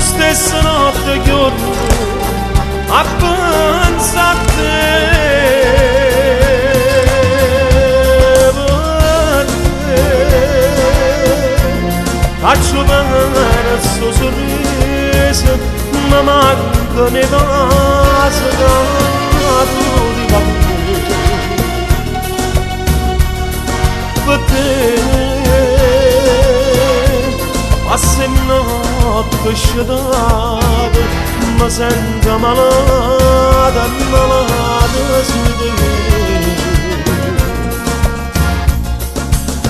Stessa notte che ho a pensare a te, faccio vedere il suo sorriso, ma manca ne passa che tu ti va per te, passa in notte sciatata, ma sento malata, malata su di te.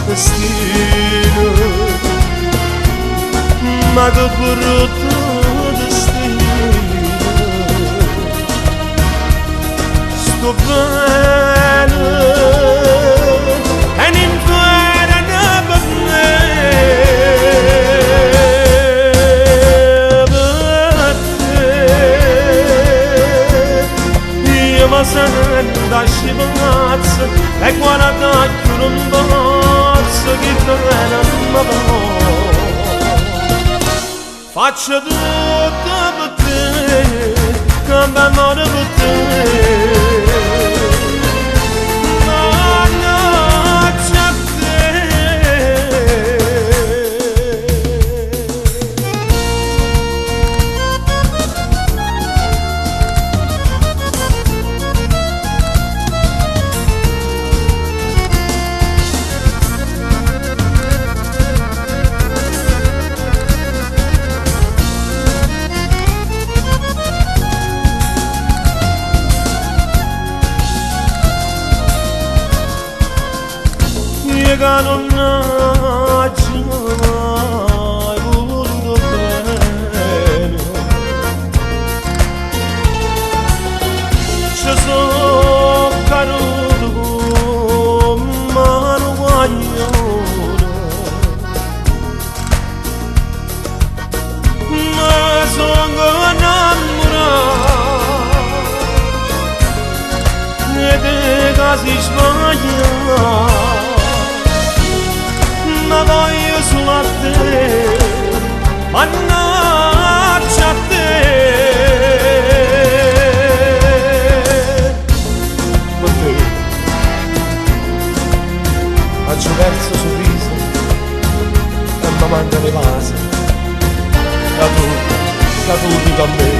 Destino, ma che brutto destino, sto bene e l'inferno per me. Ma sento scivazza e guarda che non posso che bene mi va. Faccio tutto per te, come amore per te. Mannaggia te. Che non ha mai voluto bene, ci sono caduto come mano guagliona, ma sono innamorato e dei casi sbagliati. Ma voglio solo a te, mannaggia a te. Per te faccio verso sorriso e mi manca le vase, caduti con me.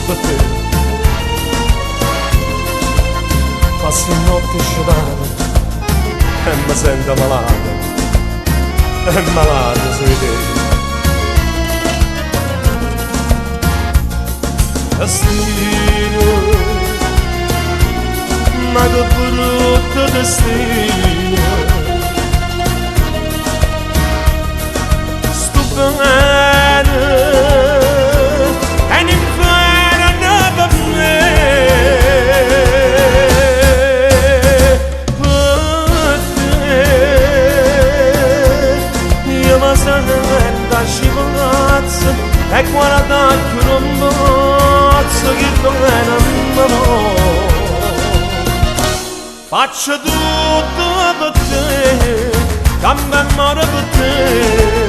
Per te passo in notte sciatata e mi sento malato, e malato su di te. Destino, ma che brutto destino, sto bene e l'inferno per me. Scivolazza e guarda che non posso che bene mi va. Faccio tutto per te, cambio amore per te.